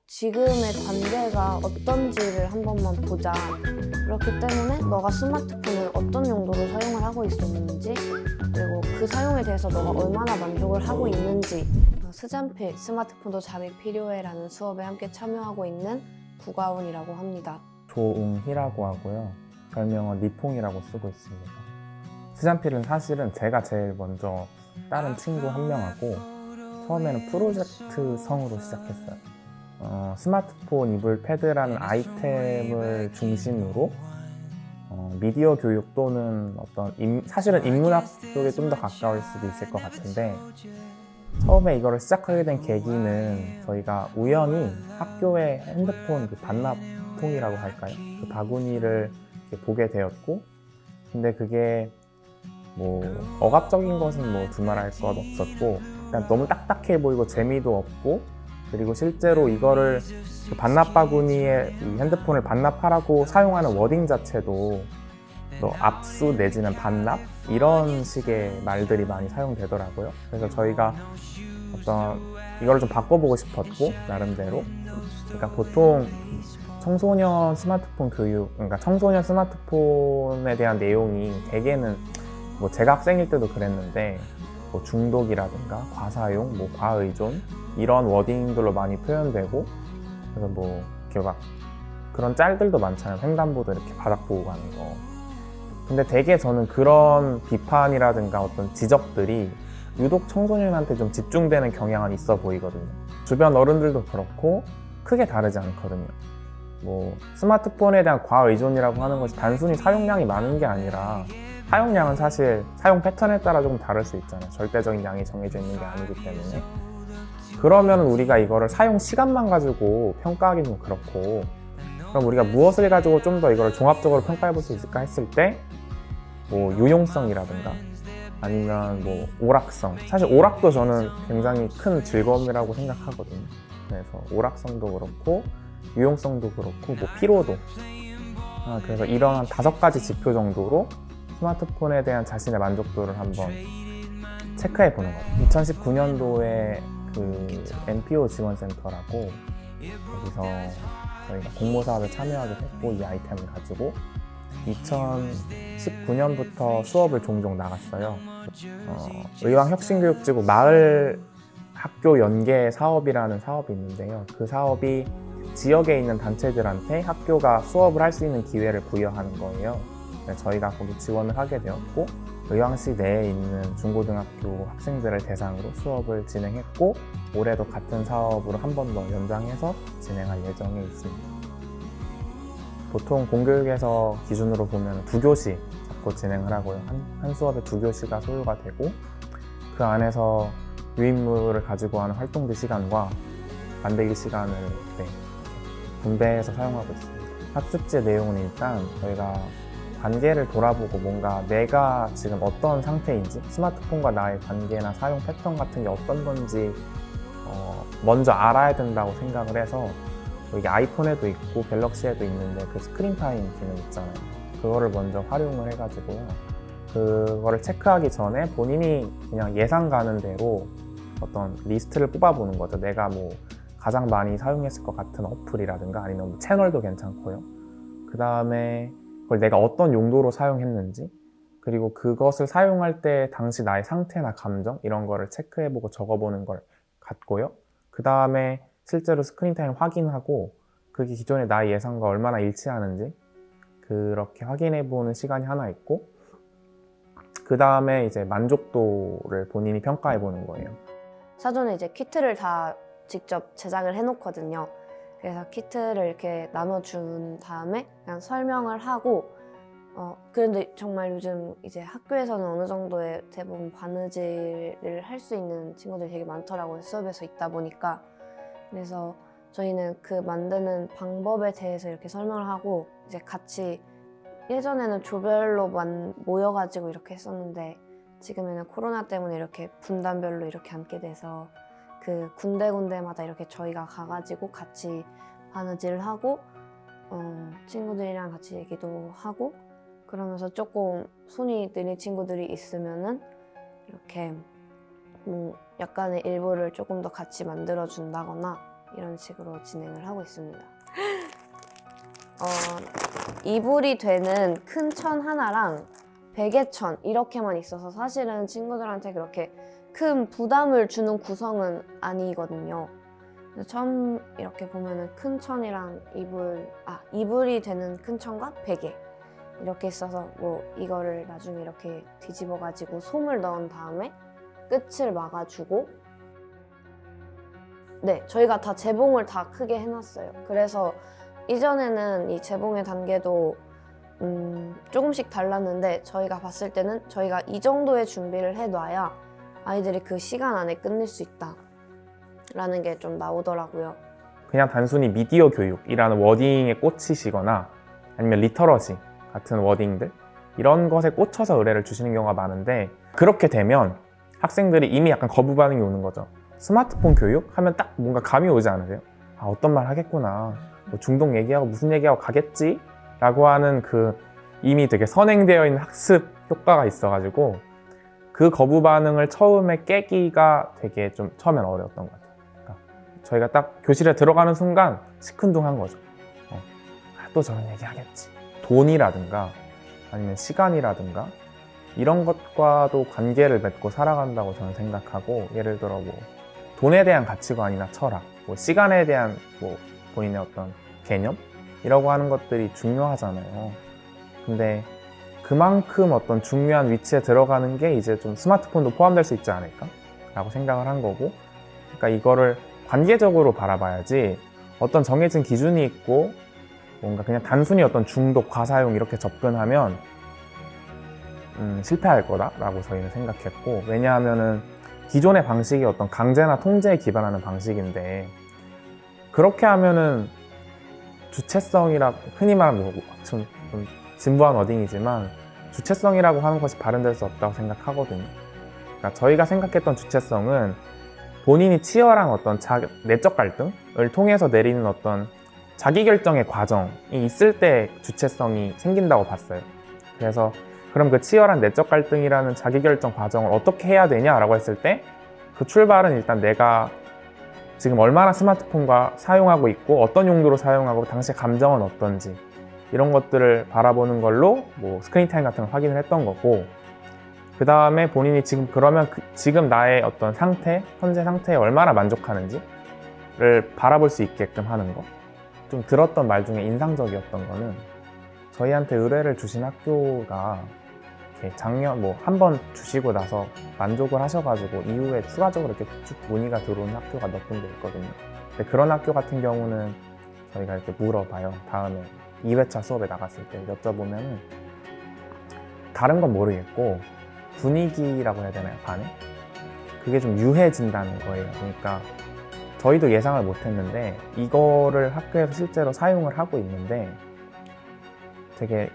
지금의 관계가 어떤지를 한 번만 보자. 그렇기 때문에 너가 스마트폰을 어떤 용도로 사용을 하고 있었는지, 그리고 그 사용에 대해서 너가 얼마나 만족을 하고 있는지. 스잔필 스마트폰도 잠이 필요해라는 수업에 함께 참여하고 있는 구가훈이라고 합니다. 조웅희라고 하고요. 별명은 니퐁이라고 쓰고 있습니다. 스잔필은 사실은 제가 제일 먼저 다른 친구 한 명하고 처음에는 프로젝트 성으로 시작했어요. 스마트폰 이불 패드라는 아이템을 중심으로 미디어 교육 또는 사실은 인문학 쪽에 좀 더 가까울 수도 있을 것 같은데, 처음에 이거를 시작하게 된 계기는 저희가 우연히 학교에 핸드폰 그 반납통이라고 할까요? 그 바구니를 이렇게 보게 되었고, 근데 그게 뭐 억압적인 것은 뭐 두말할 것 없었고, 그냥 너무 딱딱해 보이고 재미도 없고, 그리고 실제로 이거를 그 반납 바구니에 이 핸드폰을 반납하라고 사용하는 워딩 자체도 또 압수 내지는 반납 이런 식의 말들이 많이 사용되더라고요. 그래서 저희가 이거를 좀 바꿔보고 싶었고, 나름대로. 그러니까 보통 청소년 스마트폰 교육, 그러니까 청소년 스마트폰에 대한 내용이 대개는 뭐 제가 학생일 때도 그랬는데 뭐 중독이라든가 과사용, 뭐 과의존 이런 워딩들로 많이 표현되고, 그래서 뭐 이렇게 막 그런 짤들도 많잖아요. 횡단보도 이렇게 바닥 보고 가는 거. 근데 되게 저는 그런 비판이라든가 어떤 지적들이 유독 청소년한테 좀 집중되는 경향은 있어 보이거든요. 주변 어른들도 그렇고 크게 다르지 않거든요. 뭐 스마트폰에 대한 과의존이라고 하는 것이 단순히 사용량이 많은 게 아니라, 사용량은 사실 사용 패턴에 따라 조금 다를 수 있잖아요. 절대적인 양이 정해져 있는 게 아니기 때문에. 그러면 우리가 이거를 사용 시간만 가지고 평가하기 좀 그렇고, 그럼 우리가 무엇을 가지고 좀 더 이걸 종합적으로 평가해 볼 수 있을까 했을 때, 뭐 유용성이라든가 아니면 뭐 오락성, 사실 오락도 저는 굉장히 큰 즐거움이라고 생각하거든요. 그래서 오락성도 그렇고 유용성도 그렇고 뭐 피로도, 그래서 이런 한 5가지 지표 정도로 스마트폰에 대한 자신의 만족도를 한번 체크해 보는 거예요. 2019년도에 그 NPO 지원센터라고, 여기서 저희가 공모 사업에 참여하게 됐고, 이 아이템을 가지고 2019년부터 수업을 종종 나갔어요. 의왕혁신교육지구 마을 학교 연계 사업이라는 사업이 있는데요. 그 사업이 지역에 있는 단체들한테 학교가 수업을 할 수 있는 기회를 부여하는 거예요. 저희가 거기 지원을 하게 되었고, 의왕시 내에 있는 중고등학교 학생들을 대상으로 수업을 진행했고, 올해도 같은 사업으로 한 번 더 연장해서 진행할 예정에 있습니다. 보통 공교육에서 기준으로 보면 2교시 잡고 진행을 하고요. 한 수업에 2교시가 소요가 되고, 그 안에서 유인물을 가지고 하는 활동지 시간과 만들기 시간을 분배해서 사용하고 있습니다. 학습지 내용은 일단 저희가 관계를 돌아보고 뭔가 내가 지금 어떤 상태인지, 스마트폰과 나의 관계나 사용 패턴 같은 게 어떤 건지 먼저 알아야 된다고 생각을 해서, 이게 아이폰에도 있고 갤럭시에도 있는데 그 스크린 타임 기능 있잖아요. 그거를 먼저 활용을 해가지고요. 그거를 체크하기 전에 본인이 그냥 예상 가는 대로 어떤 리스트를 뽑아보는 거죠. 내가 뭐 가장 많이 사용했을 것 같은 어플이라든가 아니면 뭐 채널도 괜찮고요. 그 다음에 그걸 내가 어떤 용도로 사용했는지, 그리고 그것을 사용할 때 당시 나의 상태나 감정 이런 거를 체크해보고 적어보는 걸 같고요. 그 다음에 실제로 스크린 타임 확인하고 그게 기존의 나의 예상과 얼마나 일치하는지 그렇게 확인해보는 시간이 하나 있고, 그 다음에 이제 만족도를 본인이 평가해보는 거예요. 사전에 이제 키트를 다 직접 제작을 해놓거든요. 그래서 키트를 이렇게 나눠준 다음에 그냥 설명을 하고, 그런데 정말 요즘 이제 학교에서는 어느 정도의 대부분 바느질을 할 수 있는 친구들이 되게 많더라고요. 수업에서 있다 보니까. 그래서 저희는 그 만드는 방법에 대해서 이렇게 설명을 하고, 이제 같이, 예전에는 조별로 모여가지고 이렇게 했었는데 지금에는 코로나 때문에 이렇게 분단별로 이렇게 앉게 돼서 그 군데군데마다 이렇게 저희가 가가지고 같이 바느질을 하고, 친구들이랑 같이 얘기도 하고, 그러면서 조금 손이 느린 친구들이 있으면은 이렇게 약간의 일부를 조금 더 같이 만들어 준다거나, 이런 식으로 진행을 하고 있습니다. 이불이 되는 큰 천 하나랑 베개 천 이렇게만 있어서 사실은 친구들한테 그렇게 큰 부담을 주는 구성은 아니거든요. 근데 처음 이렇게 보면은 큰 천이랑 이불이 되는 큰 천과 베개 이렇게 있어서 뭐 이거를 나중에 이렇게 뒤집어 가지고 솜을 넣은 다음에 끝을 막아주고, 네, 저희가 다 재봉을 다 크게 해놨어요. 그래서 이전에는 이 재봉의 단계도 조금씩 달랐는데 저희가 봤을 때는 저희가 이 정도의 준비를 해놔야 아이들이 그 시간 안에 끝낼 수 있다 라는 게 좀 나오더라고요. 그냥 단순히 미디어 교육이라는 워딩에 꽂히시거나 아니면 리터러시 같은 워딩들 이런 것에 꽂혀서 의뢰를 주시는 경우가 많은데, 그렇게 되면 학생들이 이미 약간 거부 반응이 오는 거죠. 스마트폰 교육 하면 딱 뭔가 감이 오지 않으세요? 아, 어떤 말 하겠구나, 뭐 중독 얘기하고 무슨 얘기하고 가겠지? 라고 하는 그 이미 되게 선행되어 있는 학습 효과가 있어가지고 그 거부 반응을 처음에 깨기가 되게 좀 처음엔 어려웠던 것 같아요. 그러니까 저희가 딱 교실에 들어가는 순간 시큰둥한 거죠. 또 저런 얘기 하겠지. 돈이라든가 아니면 시간이라든가 이런 것과도 관계를 맺고 살아간다고 저는 생각하고, 예를 들어 뭐 돈에 대한 가치관이나 철학, 뭐 시간에 대한 뭐 본인의 어떤 개념 이라고 하는 것들이 중요하잖아요. 근데 그만큼 어떤 중요한 위치에 들어가는 게 이제 좀 스마트폰도 포함될 수 있지 않을까? 라고 생각을 한 거고, 그러니까 이거를 관계적으로 바라봐야지 어떤 정해진 기준이 있고 뭔가 그냥 단순히 어떤 중독, 과사용 이렇게 접근하면 실패할 거다라고 저희는 생각했고, 왜냐하면은 기존의 방식이 어떤 강제나 통제에 기반하는 방식인데, 그렇게 하면은 주체성이라 흔히 말하는 좀 진부한 워딩이지만 주체성이라고 하는 것이 발현될 수 없다고 생각하거든요. 그러니까 저희가 생각했던 주체성은 본인이 치열한 어떤 내적 갈등을 통해서 내리는 어떤 자기결정의 과정이 있을 때 주체성이 생긴다고 봤어요. 그래서 그럼 그 치열한 내적 갈등이라는 자기결정 과정을 어떻게 해야 되냐라고 했을 때 그 출발은 일단 내가 지금 얼마나 스마트폰과 사용하고 있고 어떤 용도로 사용하고 당시 감정은 어떤지 이런 것들을 바라보는 걸로 뭐 스크린 타임 같은 걸 확인을 했던 거고, 그 다음에 본인이 지금 그러면 지금 나의 어떤 상태, 현재 상태에 얼마나 만족하는지를 바라볼 수 있게끔 하는 거. 좀 들었던 말 중에 인상적이었던 거는, 저희한테 의뢰를 주신 학교가 이렇게 작년 뭐 한 번 주시고 나서 만족을 하셔가지고 이후에 추가적으로 이렇게 쭉 문의가 들어온 학교가 몇 군데 있거든요. 근데 그런 학교 같은 경우는 저희가 이렇게 물어봐요. 다음에 2회차 수업에 나갔을 때 여쭤보면은 다른 건 모르겠고 분위기라고 해야 되나요? 반에? 그게 좀 유해진다는 거예요. 그러니까 저희도 예상을 못했는데 이거를 학교에서 실제로 사용을 하고 있는데 되게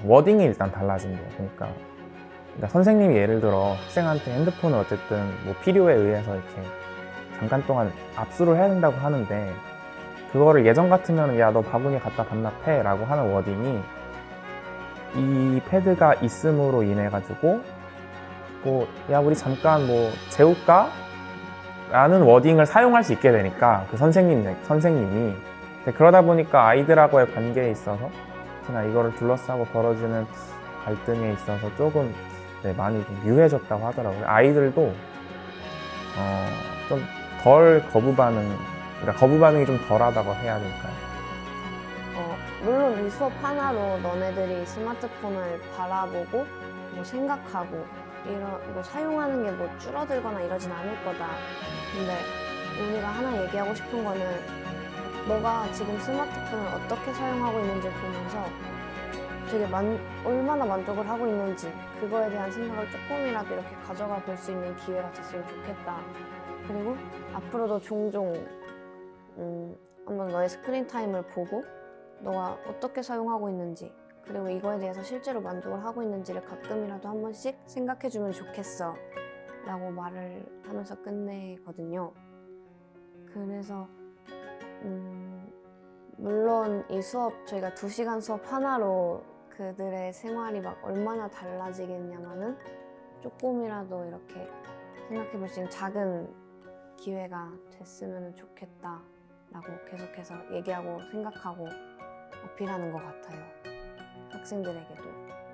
워딩이 일단 달라진대요. 그러니까 선생님이 예를 들어 학생한테 핸드폰을 어쨌든 뭐 필요에 의해서 이렇게 잠깐 동안 압수를 해야 된다고 하는데, 그거를 예전 같으면 야 너 바구니 갖다 반납해 라고 하는 워딩이 이 패드가 있음으로 인해 가지고 뭐 야 우리 잠깐 뭐 재울까? 라는 워딩을 사용할 수 있게 되니까 그 선생님이 그러다 보니까 아이들하고의 관계에 있어서 특히나 이거를 둘러싸고 벌어지는 갈등에 있어서 조금 많이 좀 유해졌다고 하더라고요. 아이들도 좀 덜 그러니까 거부 반응이 좀 덜하다고 해야 될까요? 물론 이 수업 하나로 너네들이 스마트폰을 바라보고 뭐 생각하고 뭐 사용하는 게 뭐 줄어들거나 이러진 않을 거다. 근데 우리가 하나 얘기하고 싶은 거는 너가 지금 스마트폰을 어떻게 사용하고 있는지 보면서 되게 얼마나 만족을 하고 있는지 그거에 대한 생각을 조금이라도 이렇게 가져가 볼 수 있는 기회가 됐으면 좋겠다. 그리고 앞으로도 종종 한번 너의 스크린 타임을 보고 너가 어떻게 사용하고 있는지, 그리고 이거에 대해서 실제로 만족을 하고 있는지를 가끔이라도 한 번씩 생각해주면 좋겠어 라고 말을 하면서 끝내거든요. 그래서 물론 이 수업 저희가 2시간 수업 하나로 그들의 생활이 막 얼마나 달라지겠냐마는 조금이라도 이렇게 생각해볼 수 있는 작은 기회가 됐으면 좋겠다라고 계속해서 얘기하고 생각하고 어필하는 것 같아요. 학생들에게도.